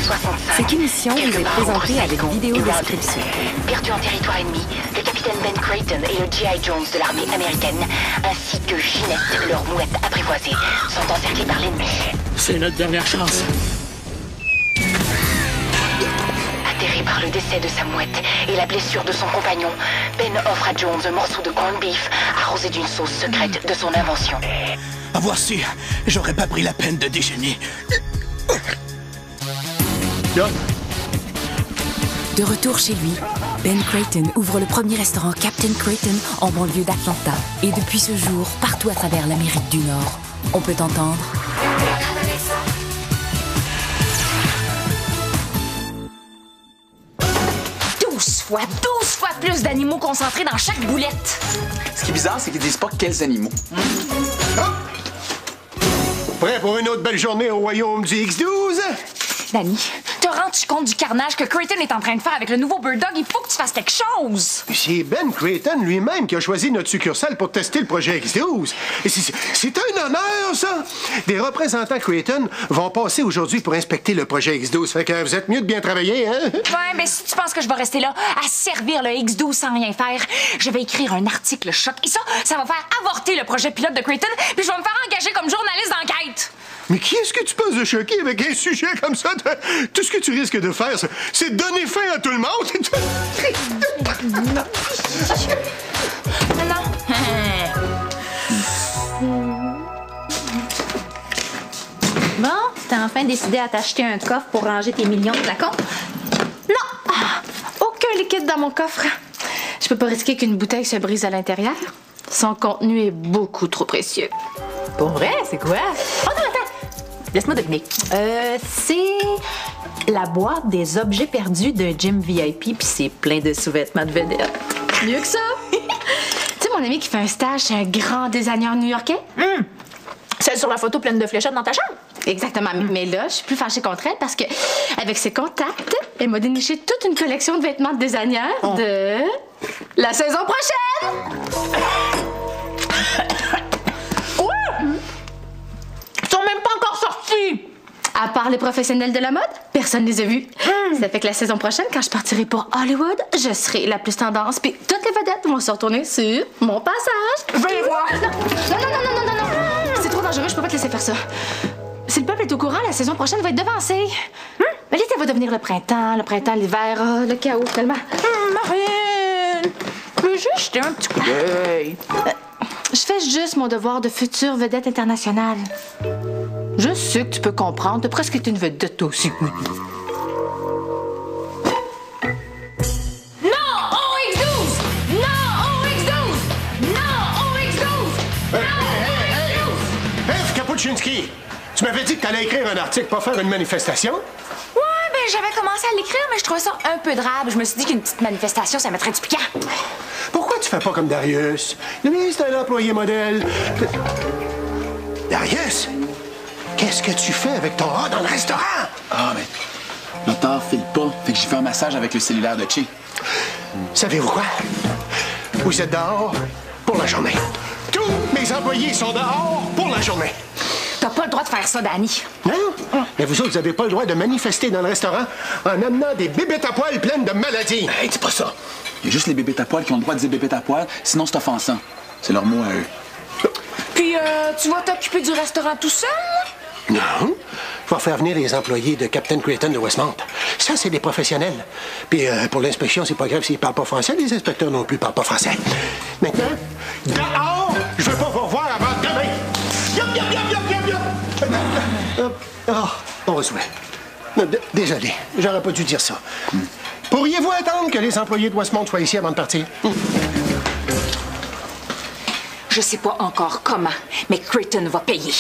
65. Cette émission vous est présentée avec vidéo description. Perdu en territoire ennemi, le capitaine Ben Creighton et le G.I. Jones de l'armée américaine, ainsi que Ginette, leur mouette apprivoisée, sont encerclés par l'ennemi. C'est notre dernière chance. Atterré par le décès de sa mouette et la blessure de son compagnon, Ben offre à Jones un morceau de corned beef arrosé d'une sauce secrète de son invention. Avoir su, j'aurais pas pris la peine de déjeuner. De retour chez lui, Ben Creighton ouvre le premier restaurant Captain Creighton en banlieue d'Atlanta. Et depuis ce jour, partout à travers l'Amérique du Nord, on peut entendre... Douze fois plus d'animaux concentrés dans chaque boulette. Ce qui est bizarre, c'est qu'ils disent pas quels animaux. Prêt pour une autre belle journée au royaume du X12? Danny, te rends-tu compte du carnage que Creighton est en train de faire avec le nouveau Bird Dog? Il faut que tu fasses quelque chose! C'est Ben Creighton lui-même qui a choisi notre succursale pour tester le projet X12. Et c'est un honneur, ça! Des représentants Creighton vont passer aujourd'hui pour inspecter le projet X12. Fait que vous êtes mieux de bien travailler, hein? Ouais, mais si tu penses que je vais rester là à servir le X12 sans rien faire, je vais écrire un article choc. Et ça va faire avorter le projet pilote de Creighton, puis je vais me faire engager comme journaliste d'enquête. Mais qui est-ce que tu penses de choquer avec un sujet comme ça? Tout ce que tu risques de faire, c'est de donner faim à tout le monde. Non. Bon, t'as enfin décidé à t'acheter un coffre pour ranger tes millions de flacons? Non! Aucun liquide dans mon coffre. Je peux pas risquer qu'une bouteille se brise à l'intérieur. Son contenu est beaucoup trop précieux. Pour vrai, c'est quoi? Oh non, attends! Laisse-moi deviner. C'est la boîte des objets perdus d'un gym VIP, puis c'est plein de sous-vêtements de vedette. Mieux que ça! Tu sais, mon ami qui fait un stage chez un grand designer new-yorkais? Celle sur la photo pleine de fléchettes dans ta chambre? Exactement. Mais là, je suis plus fâchée contre elle parce que, avec ses contacts, elle m'a déniché toute une collection de vêtements de designer de la saison prochaine! Quoi? Ils sont même pas encore sortis! À part les professionnels de la mode, personne les a vus. Ça fait que la saison prochaine, quand je partirai pour Hollywood, je serai la plus tendance, puis toutes les vedettes vont se retourner sur mon passage. Je vais les voir! Non! C'est trop dangereux, je peux pas te laisser faire ça. Si le peuple est au courant, la saison prochaine va être devancée. Mais l'été va devenir le printemps, l'hiver, le chaos, tellement. Marine! Je veux juste jeter un petit coup d'œil. Je fais juste mon devoir de future vedette internationale. Je sais que tu peux comprendre, t'as presque été une vedette toi aussi. Cappuccinski, tu m'avais dit que t'allais écrire un article, pas faire une manifestation? Ouais, ben j'avais commencé à l'écrire, mais je trouvais ça un peu drabe. Je me suis dit qu'une petite manifestation, ça mettrait du piquant. Pourquoi tu fais pas comme Darius? Lui, c'est un employé modèle. Darius? Qu'est-ce que tu fais avec ton rat dans le restaurant? Ah, mais l'auteur file pas. Fait que j'ai fait un massage avec le cellulaire de Che. Savez-vous quoi? Vous êtes dehors pour la journée. Tous mes employés sont dehors pour la journée. T'as pas le droit de faire ça, Danny. Non? Mais vous autres, vous avez pas le droit de manifester dans le restaurant en amenant des bébêtes à poil pleines de maladies. Hey, dis pas ça. Il y a juste les bébêtes à poil qui ont le droit de dire bébêtes à poil, sinon c'est offensant. C'est leur mot à eux. Puis, tu vas t'occuper du restaurant tout seul? Non. Je vais faire venir les employés de Captain Creighton de Westmount. Ça, c'est des professionnels. Puis pour l'inspection, c'est pas grave s'ils parlent pas français. Les inspecteurs non plus parlent pas français. Maintenant, dehors! Je veux pas vous revoir avant demain! On va souhaiter. Désolé, j'aurais pas dû dire ça. Pourriez-vous attendre que les employés de Westmount soient ici avant de partir? Je sais pas encore comment, mais Creighton va payer.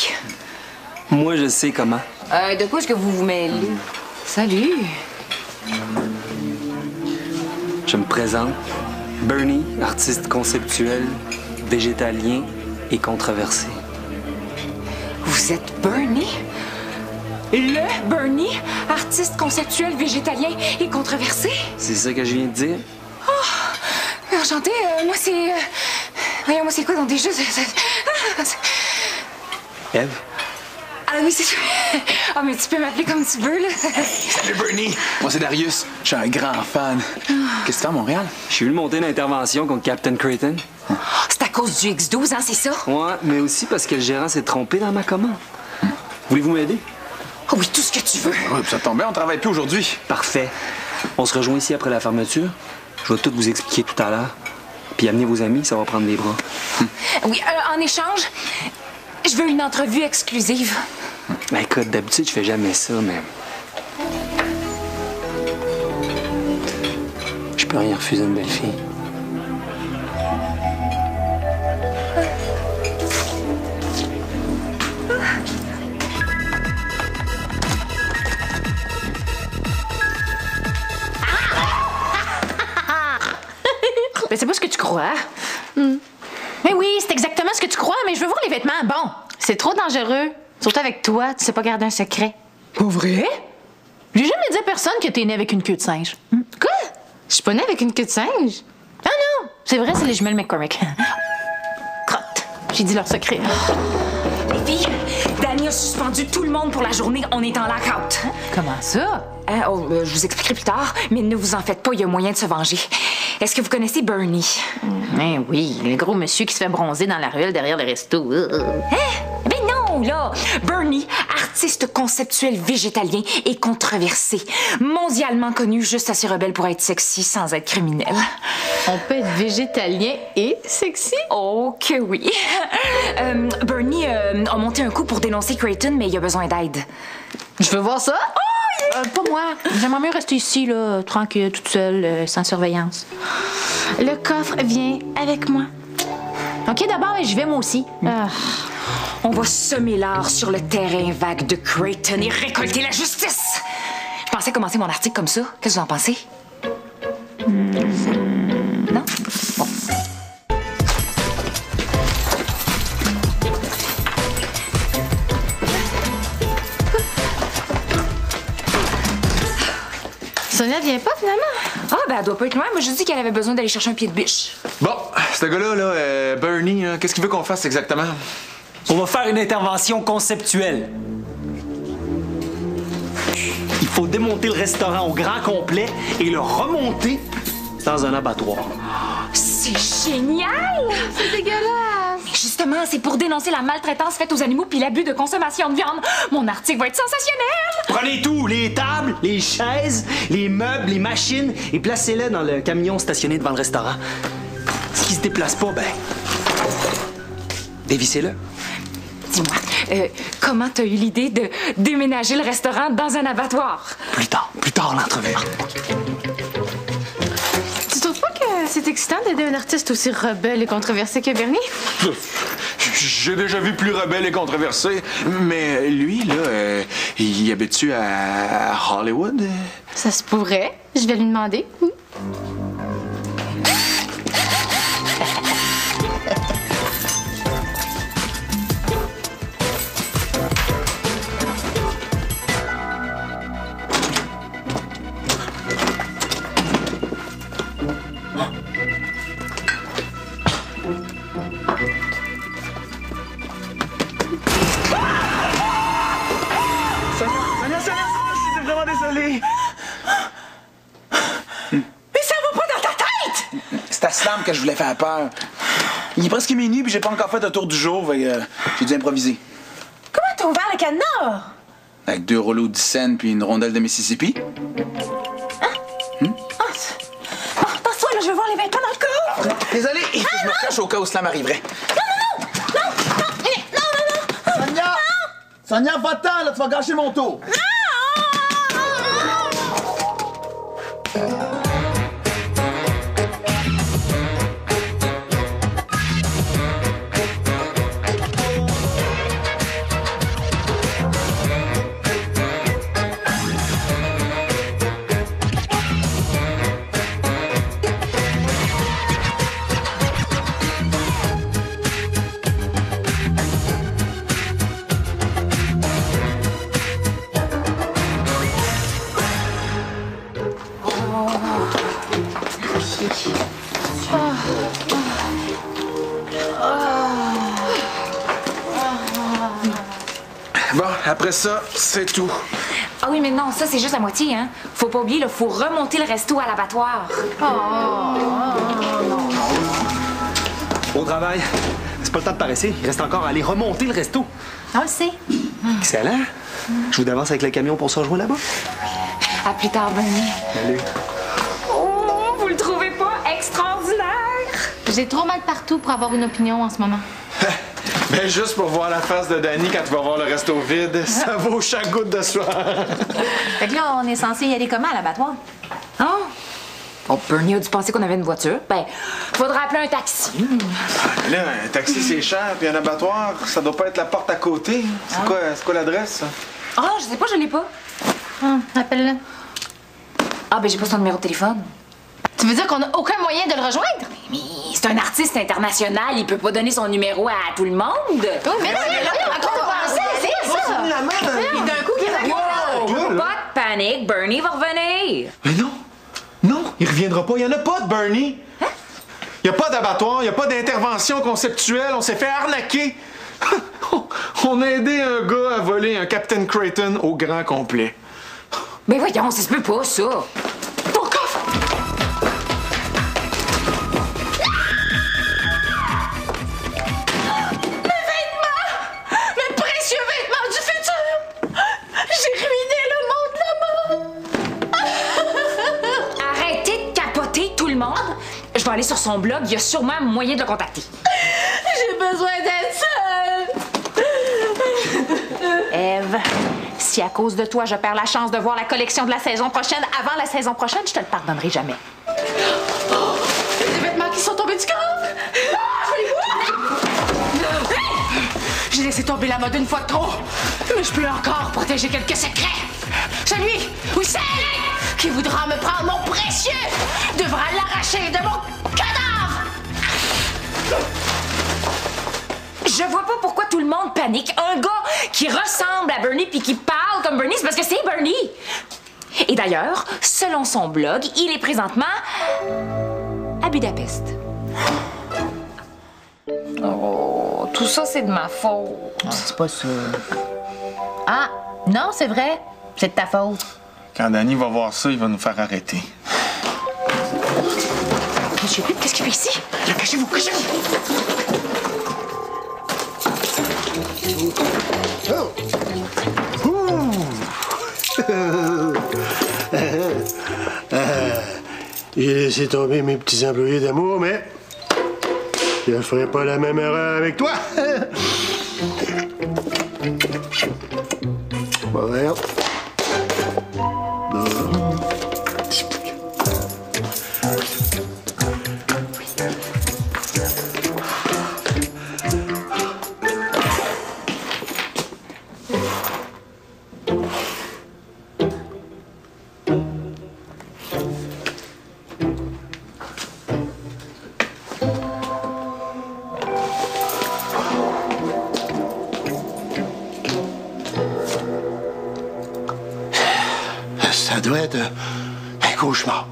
Moi, je sais comment. De quoi est-ce que vous vous mêlez? Salut. Je me présente. Bernie, artiste conceptuel, végétalien et controversé. Vous êtes Bernie? Le Bernie, artiste conceptuel, végétalien et controversé? C'est ça que je viens de dire? Oh, enchantée. Moi, c'est... Voyons, moi, c'est quoi dans des jeux? Ève, Ah oui, c'est sûr. Ah, mais tu peux m'appeler comme tu veux, là. Salut Bernie! Moi, c'est Darius. Je suis un grand fan. Qu'est-ce que tu fais à Montréal? Je suis venu monter une intervention contre Captain Creighton. C'est à cause du X12, hein, c'est ça? Ouais, mais aussi parce que le gérant s'est trompé dans ma commande. Voulez-vous m'aider? Oh oui, tout ce que tu veux. Ouais, puis ça tombe bien, on travaille plus aujourd'hui. Parfait. On se rejoint ici après la fermeture. Je vais tout vous expliquer tout à l'heure. Puis amenez vos amis, ça va prendre des bras. Oui, en échange, je veux une entrevue exclusive. Ben écoute, d'habitude, je fais jamais ça, mais... Je peux rien refuser à une belle fille. Ben, c'est pas ce que tu crois. Mais oui, c'est exactement ce que tu crois, mais je veux voir les vêtements. Bon. C'est trop dangereux. Surtout avec toi, tu sais pas garder un secret. Pour vrai? J'ai jamais dit à personne que t'es né avec une queue de singe. Quoi? Je suis pas née avec une queue de singe. Ah non! C'est vrai, c'est les jumelles McCormick. Crotte. J'ai dit leur secret. Les filles, Danny a suspendu tout le monde pour la journée. On est en lockout. Comment ça? Je vous expliquerai plus tard, mais ne vous en faites pas, il y a moyen de se venger. Est-ce que vous connaissez Bernie? Ben oui, le gros monsieur qui se fait bronzer dans la ruelle derrière le resto. Hein? Ben non, là! Bernie, artiste conceptuel végétalien et controversé. Mondialement connu, juste assez rebelle pour être sexy sans être criminel. On peut être végétalien et sexy? Oh que oui! Bernie a monté un coup pour dénoncer Creighton, mais il a besoin d'aide. Je veux voir ça? Pas moi. J'aimerais mieux rester ici, là, tranquille, toute seule, sans surveillance. Le coffre vient avec moi. OK, d'abord, je vais moi aussi. On va semer l'art sur le terrain vague de Creighton et récolter la justice! Je pensais commencer mon article comme ça. Qu'est-ce que vous en pensez? Non? Bon. Sonia vient pas, finalement? Ah, ben, elle doit pas être loin. Moi, je dis qu'elle avait besoin d'aller chercher un pied de biche. Bon, ce gars-là, Bernie, qu'est-ce qu'il veut qu'on fasse exactement? On va faire une intervention conceptuelle. Il faut démonter le restaurant au grand complet et le remonter dans un abattoir. C'est génial! C'est dégueulasse! Mais justement, c'est pour dénoncer la maltraitance faite aux animaux puis l'abus de consommation de viande. Mon article va être sensationnel! Prenez tout, les tables, les chaises, les meubles, les machines et placez-les dans le camion stationné devant le restaurant. Ce qui se déplace pas, ben... dévissez-le. Dis-moi, comment t'as eu l'idée de déménager le restaurant dans un abattoir? Plus tard l'entrevue. Tu trouves pas que c'est excitant d'aider un artiste aussi rebelle et controversé que Bernie? J'ai déjà vu plus rebelle et controversé, mais lui, là, il habite-tu à Hollywood? Ça se pourrait. Je vais lui demander. Je suis vraiment désolé. Mais ça va pas dans ta tête! C'est à Slam que je voulais faire peur. Il est presque minuit, puis j'ai pas encore fait le tour du jour, j'ai dû improviser. Comment t'as ouvert le cadenas? Avec 2 rouleaux de 10 cents puis une rondelle de Mississippi. Passe-toi, là, je veux voir les vêtements dans le coffre! Désolé, il faut que je me cache au cas où Slam arriverait. Sonia! Sonia, va-t'en, là, tu vas gâcher mon tour. Bon, Après ça, c'est tout. Ah oui, mais non, ça, c'est juste la moitié, hein. Faut pas oublier, là, faut remonter le resto à l'abattoir. Au travail. C'est pas le temps de paresser. Il reste encore à aller remonter le resto. On le sait. Excellent. Je vous avance avec le camion pour se rejoindre là-bas. À plus tard, Bernie. Salut. Oh, vous le trouvez pas extraordinaire? J'ai trop mal partout pour avoir une opinion en ce moment. Ben, juste pour voir la face de Danny quand tu vas voir le resto vide, ça vaut chaque goutte de soir. Fait que là, on est censé y aller comment à l'abattoir? Oh! Bon, Bernie a dû penser qu'on avait une voiture. Ben, faudra appeler un taxi. Là, un taxi, c'est cher, puis un abattoir, ça doit pas être la porte à côté. C'est quoi l'adresse? Ah, je sais pas, je l'ai pas. Appelle-le. Ah, ben, j'ai pas son numéro de téléphone. Tu veux dire qu'on n'a aucun moyen de le rejoindre? Mais c'est un artiste international, il peut pas donner son numéro à tout le monde. Oui, mais là, à quoi on pensait? C'est ça! Puis d'un coup, il est Wow! Pas de panique, Bernie va revenir. Mais non! Non, il reviendra pas. Il y en a pas de Bernie. Il y a pas d'abattoir, il y a pas d'intervention conceptuelle. On s'est fait arnaquer. On a aidé un gars à voler un Captain Creighton au grand complet. Ben voyons, ça se peut pas, ça. Ton coffre! Mes précieux vêtements du futur! J'ai ruiné le monde là-bas! Arrêtez de capoter tout le monde. Je vais aller sur son blog, il y a sûrement un moyen de le contacter. J'ai besoin d'être seule! Ève, si à cause de toi, je perds la chance de voir la collection de la saison prochaine avant la saison prochaine, je te le pardonnerai jamais. Les vêtements qui sont tombés du corps! J'ai laissé tomber la mode une fois de trop, mais je peux encore protéger quelques secrets. Celui ou celle qui voudra me prendre mon précieux devra l'arracher de mon cadavre! Je vois pas pourquoi tout le monde panique. Un gars qui ressemble à Bernie puis qui parle comme Bernie, c'est parce que c'est Bernie. Et d'ailleurs, selon son blog, il est présentement à Budapest. Oh, tout ça, c'est de ma faute. C'est pas ça. Ah, non, c'est vrai. C'est de ta faute. Quand Danny va voir ça, il va nous faire arrêter. Monsieur Pitt, qu'est-ce qu'il fait ici? Là, cachez-vous, cachez-vous! J'ai laissé tomber mes petits employés d'amour, mais je ne ferai pas la même erreur avec toi. Voilà. Ça doit être un cauchemar.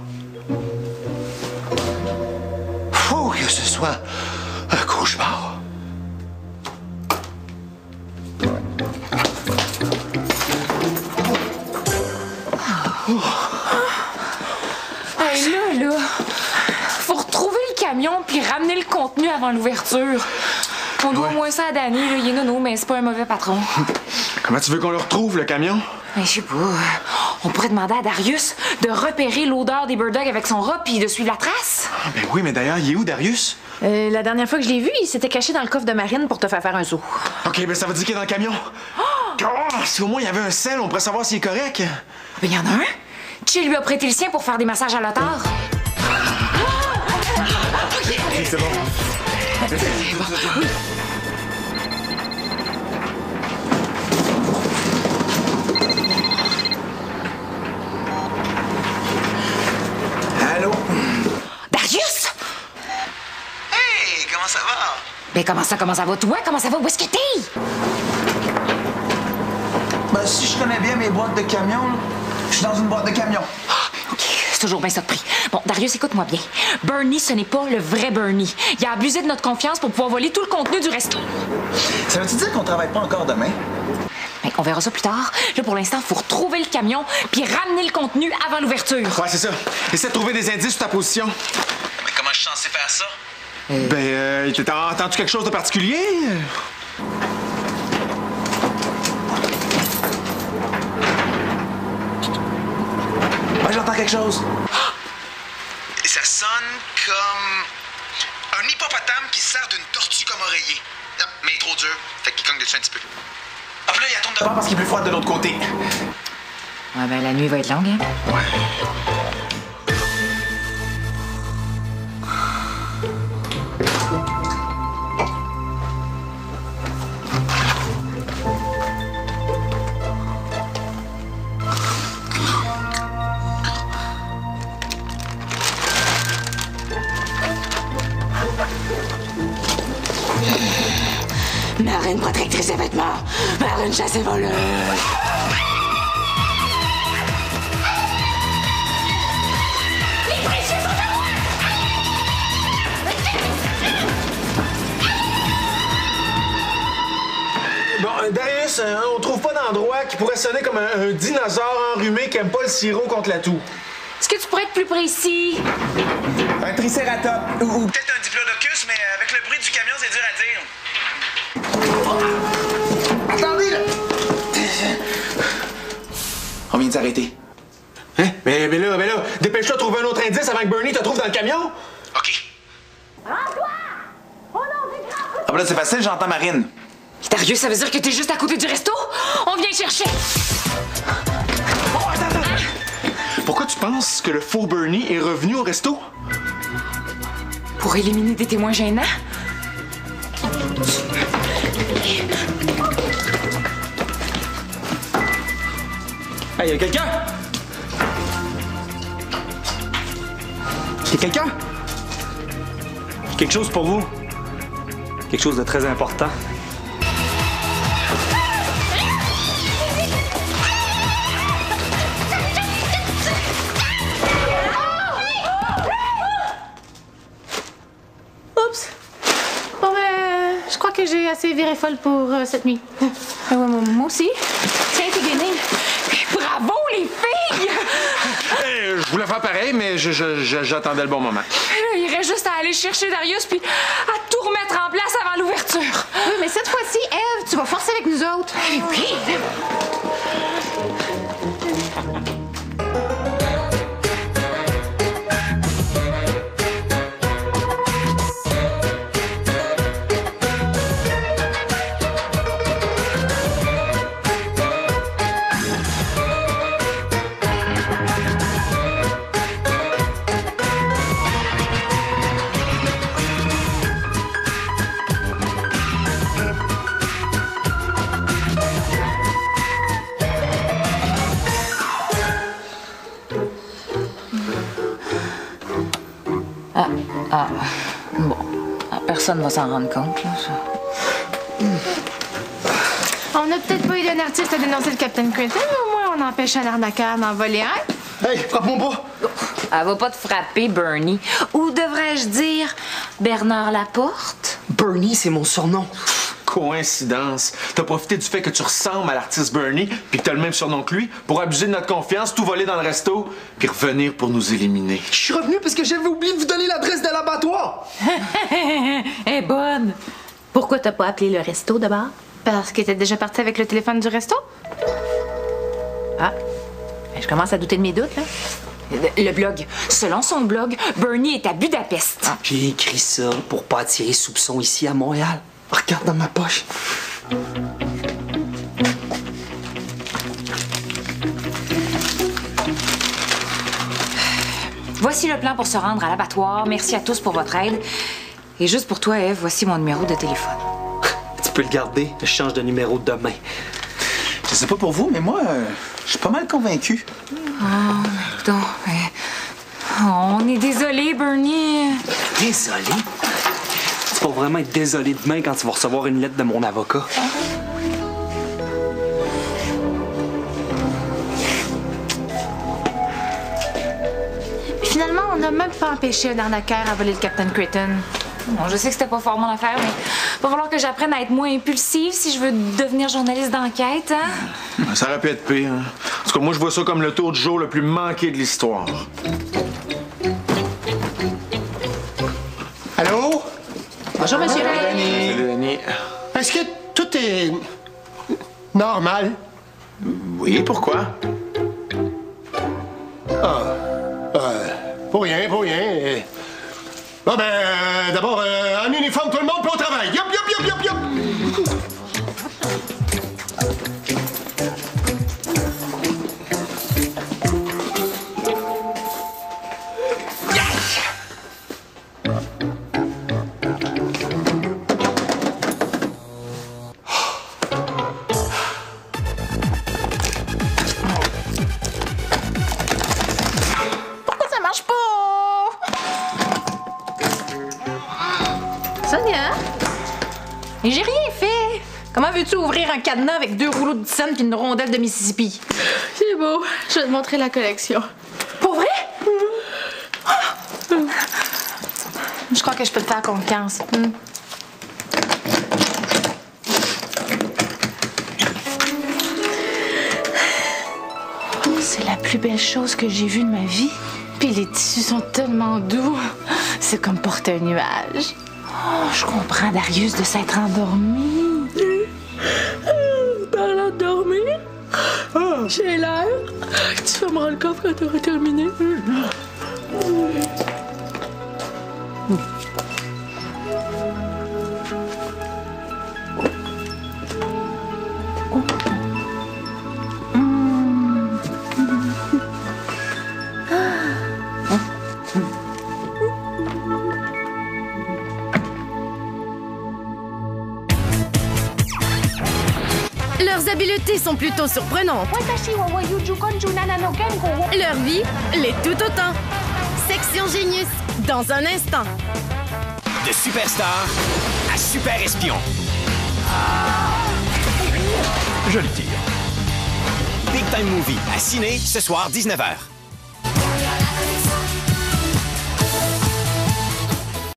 Faut que ce soit un cauchemar. Hey, là, faut retrouver le camion puis ramener le contenu avant l'ouverture. On doit au moins ça à Danny, là. Il est nono, mais c'est pas un mauvais patron. Comment tu veux qu'on le retrouve, le camion? Ben, je sais pas. On pourrait demander à Darius de repérer l'odeur des Bird Dogs avec son rat puis de suivre la trace. Ah, ben oui, mais d'ailleurs, il est où, Darius? La dernière fois que je l'ai vu, il s'était caché dans le coffre de Marine pour te faire un saut. OK, ben ça veut dire qu'il est dans le camion. Oh, si au moins il y avait un sel, on pourrait savoir s'il est correct. Ben, y en a un. Chi lui a prêté le sien pour faire des massages à l'otard. C'est bon. Allô? Darius! Hey, comment ça va? Ben, comment ça va, toi? Comment ça va? Où est-ce que t'es? Ben, si je connais bien mes boîtes de camion, là, je suis dans une boîte de camion. OK, c'est toujours bien ça de prix. Bon, Darius, écoute-moi bien. Bernie, ce n'est pas le vrai Bernie. Il a abusé de notre confiance pour pouvoir voler tout le contenu du resto. Ça veut-tu dire qu'on travaille pas encore demain? Ben, on verra ça plus tard. Là, pour l'instant, faut retrouver le camion puis ramener le contenu avant l'ouverture. Ouais, c'est ça. Essaie de trouver des indices sur ta position. Mais comment je suis censé faire ça? T'as entendu quelque chose de particulier? Ouais, j'entends quelque chose. Et ça sonne comme un hippopotame qui sert d'une tortue comme oreiller. Non, mais il est trop dur. Fait qu'il cogne dessus un petit peu. Ah, puis là, il tourne de bord parce qu'il est plus froid de l'autre côté. Ouais, ben la nuit va être longue, hein? Marine protectrice des vêtements. Marine chasse et voleuse. Bon, Darius, on trouve pas d'endroit qui pourrait sonner comme un dinosaure enrhumé qui aime pas le sirop contre la toux. Est-ce que tu pourrais être plus précis? Un tricératops. Ou peut-être un diplodocus, mais avec le bruit du camion, c'est dur à dire. Attendez, là! On vient de s'arrêter. Hein? Mais là, dépêche-toi de trouver un autre indice avant que Bernie te trouve dans le camion. OK. Ah, ben là, c'est facile, j'entends Marine. Darius, ça veut dire que t'es juste à côté du resto? On vient chercher! Oh, attends! Pourquoi tu penses que le faux Bernie est revenu au resto? Pour éliminer des témoins gênants? Hey, y'a quelqu'un? Y'a quelqu'un? Quelque chose pour vous. Quelque chose de très important. Oups. Bon, je crois que j'ai assez viré folle pour cette nuit. Moi aussi. Tiens, t'es gainé. Bravo, les filles! Je voulais faire pareil, mais j'attendais le bon moment. Il reste juste à aller chercher Darius puis à tout remettre en place avant l'ouverture. Oui, mais cette fois-ci, Eve, tu vas forcer avec nous autres. Oui! Bon. Personne va s'en rendre compte, là. On n'a peut-être pas eu d'un artiste à dénoncer le Captain Creighton, mais au moins on empêche un arnaqueur d'en voler un. Hey, frappe-moi pas! Elle va pas te frapper, Bernie. Ou devrais-je dire Bernard Laporte? Bernie, c'est mon surnom. Coïncidence. T'as profité du fait que tu ressembles à l'artiste Bernie, puis que t'as le même surnom que lui, pour abuser de notre confiance, tout voler dans le resto, puis revenir pour nous éliminer. Je suis revenu parce que j'avais oublié de vous donner l'adresse de l'abattoir. Elle est bonne. Pourquoi t'as pas appelé le resto d'abord? Parce qu'il était déjà parti avec le téléphone du resto? Ah, je commence à douter de mes doutes, là. Le blog. Selon son blog, Bernie est à Budapest. J'ai écrit ça pour pas attirer soupçon ici à Montréal. Regarde dans ma poche. Voici le plan pour se rendre à l'abattoir. Merci à tous pour votre aide. Et juste pour toi, Eve, voici mon numéro de téléphone. Tu peux le garder. Je change de numéro demain. Je sais pas pour vous, mais moi, je suis pas mal convaincu. Donc, on est désolé, Bernie. Désolé? Tu vas vraiment être désolé demain quand tu vas recevoir une lettre de mon avocat. Finalement, on n'a même pas empêché un arnaqueur à voler le Captain Creighton. Bon, je sais que c'était pas fort mon affaire, mais va falloir que j'apprenne à être moins impulsive si je veux devenir journaliste d'enquête, hein? Ça aurait pu être pire. Hein? En tout cas, moi, je vois ça comme le tour du jour le plus manqué de l'histoire. Allô? Bonjour, monsieur. Salut, Denis. Est-ce que tout est normal? Oui, pourquoi? Pour rien, pour rien. Bon, ben, d'abord, en uniforme, tout le monde, puis au travail. Yop, yop, yop, yop, yop! Pourquoi ça marche pas? Sonia? Mais j'ai rien fait. Comment veux-tu ouvrir un cadenas avec 2 rouleaux de dixaine puis une rondelle de Mississippi? C'est beau. Je vais te montrer la collection. Pour vrai? Je crois que je peux te faire confiance. C'est la plus belle chose que j'ai vue de ma vie. Puis les tissus sont tellement doux. C'est comme porter un nuage. Oh, je comprends Darius de s'être endormi. Parlant de dormir, j'ai l'air. Tu fermeras le coffre quand t'auras terminé. Leurs habiletés sont plutôt surprenantes. Leur vie l'est tout autant. Section Génius, dans un instant. De superstar à super espion. Je le tire. Big Time Movie à ciné ce soir 19h.